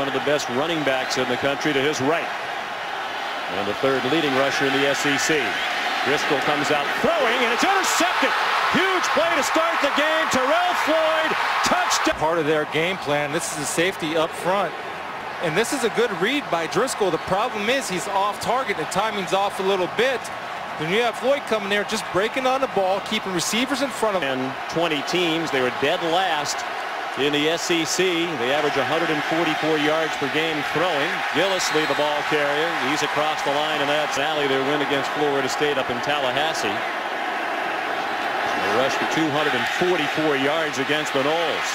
one of the best running backs in the country, to his right. And the third leading rusher in the SEC. Driscoll comes out throwing, and it's intercepted. Huge play to start the game. Terrell Floyd, touchdown. Part of their game plan. This is a safety up front. And this is a good read by Driscoll. The problem is he's off target. The timing's off a little bit. When you have Floyd coming there, just breaking on the ball, keeping receivers in front of him. And 20 teams, they were dead last in the SEC. They average 144 yards per game throwing. Gillislee, the ball carrier. He's across the line, and that's Alley, their win against Florida State up in Tallahassee. They rushed for 244 yards against the Noles.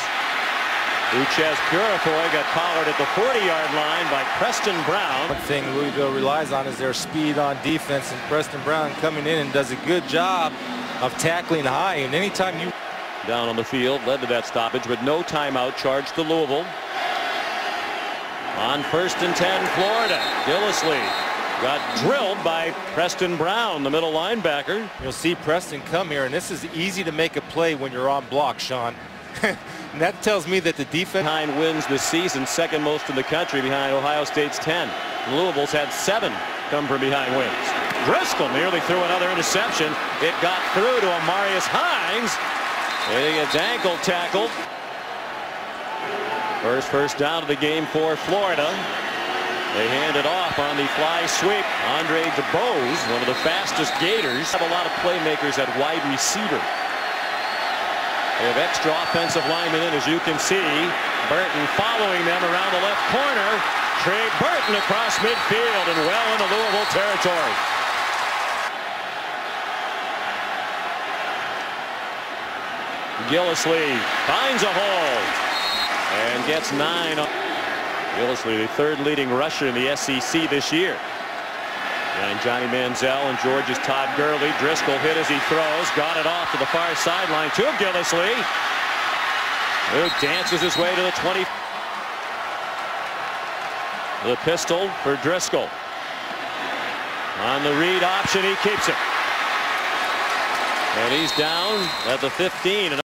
Uchez Purifoy got collared at the 40-yard line by Preston Brown. One thing Louisville relies on is their speed on defense, and Preston Brown coming in and does a good job of tackling high. And anytime you down on the field, led to that stoppage, but no timeout charged to Louisville. On 1st and 10, Florida. Gillislee got drilled by Preston Brown, the middle linebacker. You'll see Preston come here, and this is easy to make a play when you're on block, Sean. And that tells me that the defense behind wins this season, second most in the country behind Ohio State's 10. Louisville's had 7 come from behind wins. Driscoll nearly threw another interception. It got through to Amarius Hines. And he gets ankle tackled. First down of the game for Florida. They hand it off on the fly sweep. Andre DeBose, one of the fastest Gators. Have a lot of playmakers at wide receiver. They have extra offensive linemen in, as you can see. Burton following them around the left corner. Trey Burton across midfield and well into Louisville territory. Gillislee finds a hole and gets 9. Gillislee, the third leading rusher in the SEC this year. And Johnny Manziel and Georgia's Todd Gurley. Driscoll hit as he throws. Got it off to the far sideline to Gillislee, who dances his way to the 20. The pistol for Driscoll. On the read option, he keeps it. And he's down at the 15.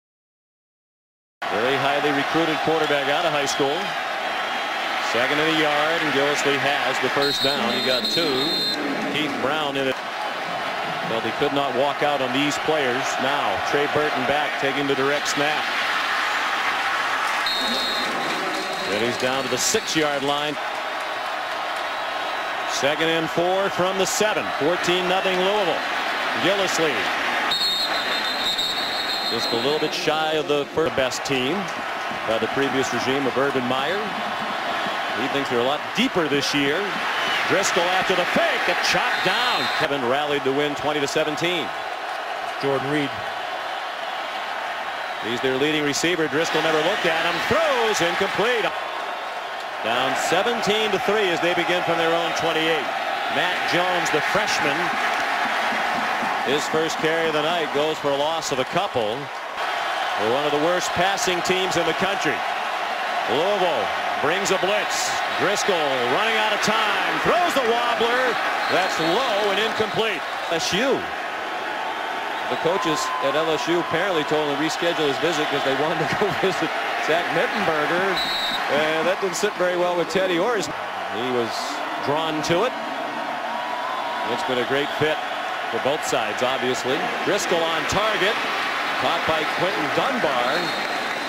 Very highly recruited quarterback out of high school. 2nd and a yard, and Gillislee has the first down. He got 2. Keith Brown in it. Well, he could not walk out on these players. Now Trey Burton back, taking the direct snap. Then he's down to the 6-yard line. 2nd and 4 from the 7. 14-0 Louisville. Gillislee just a little bit shy of the best team by the previous regime of Urban Meyer. He thinks they're a lot deeper this year. Driscoll after the fake, got chopped down. Kevin rallied to win 20-17. Jordan Reed. He's their leading receiver. Driscoll never looked at him. Throws incomplete. Down 17-3 as they begin from their own 28. Matt Jones, the freshman. His first carry of the night goes for a loss of a couple. They're one of the worst passing teams in the country. Louisville brings a blitz. Driscoll running out of time. Throws the wobbler. That's low and incomplete. LSU. The coaches at LSU apparently told him to reschedule his visit because they wanted to go visit Zach Mittenberger. And that didn't sit very well with Teddy Orris. He was drawn to it. It's been a great fit for both sides, obviously. Driscoll on target. Caught by Quentin Dunbar.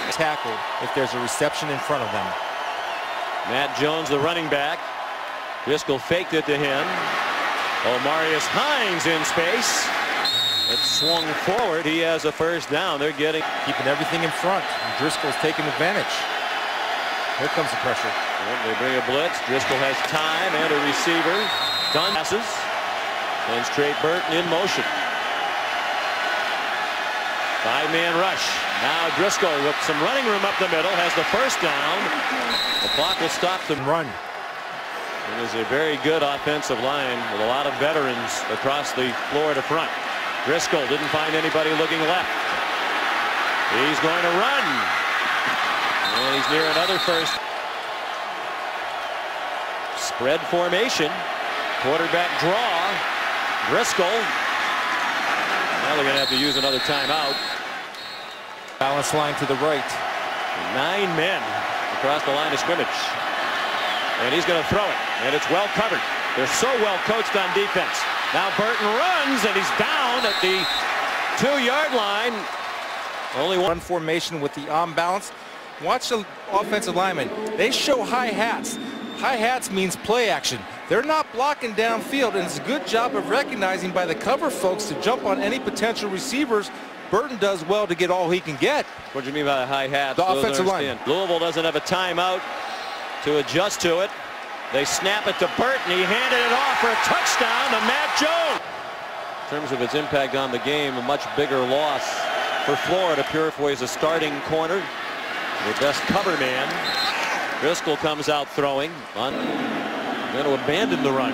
Tackle if there's a reception in front of them. Matt Jones, the running back. Driscoll faked it to him. Omarius Hines in space. It swung forward. He has a first down. They're keeping everything in front. And Driscoll's taking advantage. Here comes the pressure. And they bring a blitz. Driscoll has time and a receiver. Dunn passes. Sends Trey Burton in motion. 5-man rush. Now Driscoll with some running room up the middle has the first down. The clock will stop the run. It is a very good offensive line with a lot of veterans across the Florida front. Driscoll didn't find anybody looking left. He's going to run. And he's near another first. Spread formation. Quarterback draw. Driscoll. Now they're going to have to use another timeout. Balance line to the right. 9 men across the line of scrimmage. and he's going to throw it, and it's well covered. They're so well coached on defense. Now Burton runs, and he's down at the 2-yard line. Only one formation with the on balance. Watch the offensive linemen. They show high hats. High hats means play action. They're not blocking downfield, and it's a good job of recognizing by the cover folks to jump on any potential receivers. Burton does well to get all he can get. What do you mean by high hats? The offensive line. Louisville doesn't have a timeout to adjust to it. They snap it to Burton. He handed it off for a touchdown to Matt Jones. In terms of its impact on the game, a much bigger loss for Florida. Purifoy is a starting corner, their best cover man. Driscoll comes out throwing. Going to abandon the run.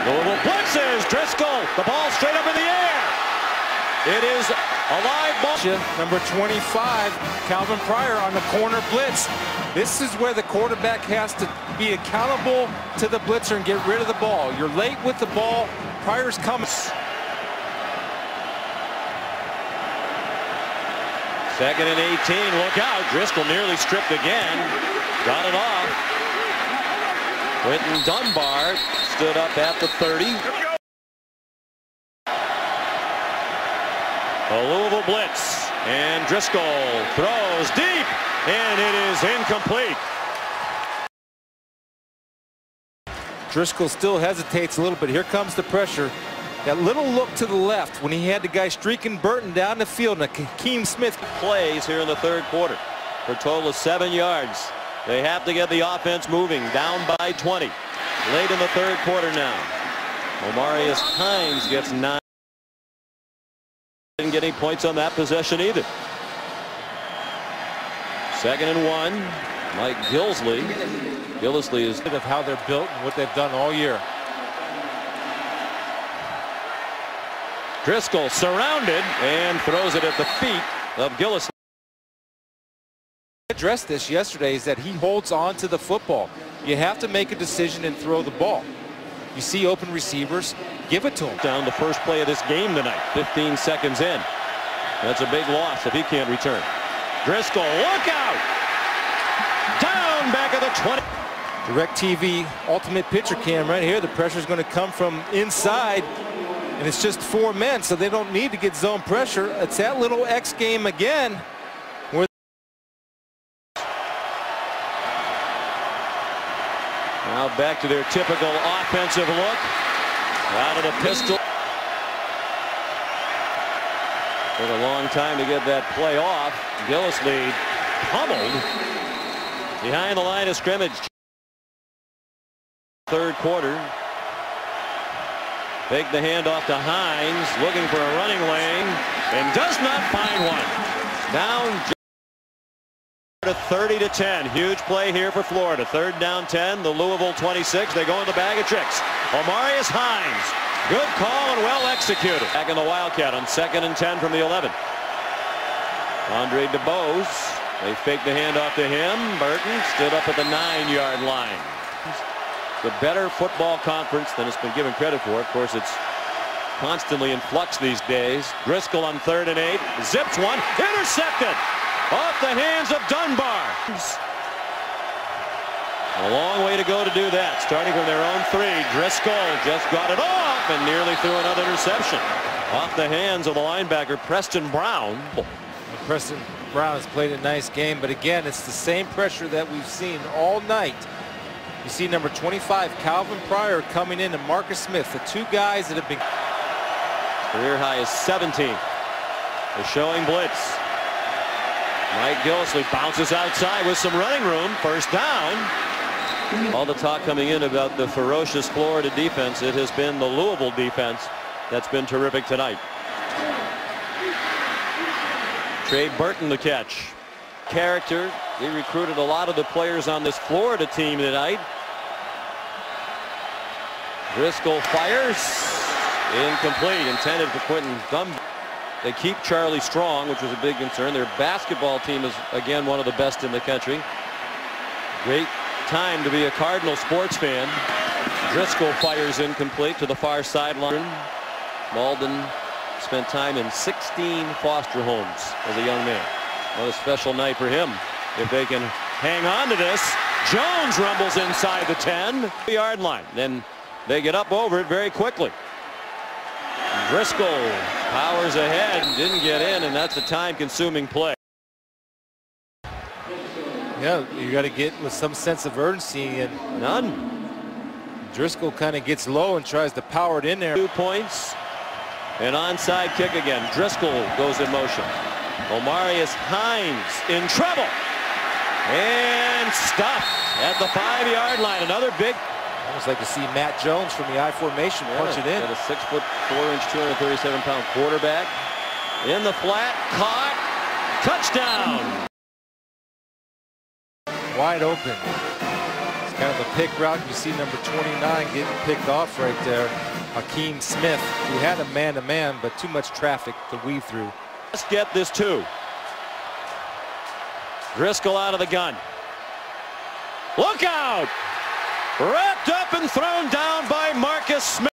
Louisville blitzes. Driscoll, the ball straight up in the air. It is a live ball. Number 25, Calvin Pryor on the corner blitz. This is where the quarterback has to be accountable to the blitzer and get rid of the ball. You're late with the ball. Pryor's coming. Second and 18. Look out. Driscoll nearly stripped again. Got it off. Quentin Dunbar stood up at the 30. A Louisville blitz, and Driscoll throws deep, and it is incomplete. Driscoll still hesitates a little bit. Here comes the pressure. That little look to the left when he had the guy streaking Burton down the field, and Akeem Smith plays here in the third quarter for a total of 7 yards. They have to get the offense moving, down by 20. Late in the third quarter now. Omarius Hines gets 9. Didn't get any points on that possession either. Second and 1. Mike Gillisley. Gillisley is of how they're built and what they've done all year. Driscoll surrounded and throws it at the feet of Gillisley. Addressed this yesterday is that he holds on to the football. You have to make a decision and throw the ball. You see open receivers, give it to him. Down the first play of this game tonight, 15 seconds in. That's a big loss if he can't return. Driscoll, look out! Down back at the 20. DirecTV ultimate pitcher cam right here. The pressure is going to come from inside, and it's just 4 men, so they don't need to get zone pressure. It's that little X game again. Now back to their typical offensive look. Out of the pistol. Took a long time to get that play off. Gillisley pummeled behind the line of scrimmage. Third quarter. Take the handoff to Hines, looking for a running lane, and does not find one. Down to 30-10. Huge play here for Florida. Third down 10. The Louisville 26. They go in the bag of tricks. Omarius Hines. Good call and well executed. Back in the Wildcat on 2nd and 10 from the 11. Andre DeBose. They fake the handoff to him. Burton stood up at the 9-yard line. The better football conference than it's been given credit for. Of course, it's constantly in flux these days. Driscoll on 3rd and 8. Zips one. Intercepted. Off the hands of Dunbar. A long way to go to do that. Starting from their own 3. Driscoll just got it off and nearly threw another interception. Off the hands of the linebacker Preston Brown. Preston Brown has played a nice game, but again, it's the same pressure that we've seen all night. You see number 25, Calvin Pryor, coming in, and Marcus Smith, the 2 guys that have been. Career high is 17. They're showing blitz. Mike Gillisley bounces outside with some running room. First down. All the talk coming in about the ferocious Florida defense. It has been the Louisville defense that's been terrific tonight. Trey Burton the catch. Character. He recruited a lot of the players on this Florida team tonight. Driscoll fires. Incomplete. Intended for Quentin Dunbar. They keep Charlie Strong, which was a big concern. Their basketball team is, again, one of the best in the country. Great time to be a Cardinal sports fan. Driscoll fires incomplete to the far sideline. Malden spent time in 16 foster homes as a young man. What a special night for him if they can hang on to this. Jones rumbles inside the 10-yard line. Then they get up over it very quickly. Driscoll powers ahead, didn't get in, and that's a time-consuming play. Yeah, you got to get with some sense of urgency, and none. Driscoll kind of gets low and tries to power it in there. 2 points. An onside kick again. Driscoll goes in motion. Omarius Hines in trouble. And stuffed at the 5-yard line. Another big. Almost like to see Matt Jones from the I formation punch it in. Got a 6'4", 237-pound quarterback. In the flat. Caught. Touchdown. Wide open. It's kind of a pick route. You see number 29 getting picked off right there. Hakeem Smith, who had a man-to-man, but too much traffic to weave through. Let's get this too. Driscoll out of the gun. Look out! Wrapped up and thrown down by Marcus Smith.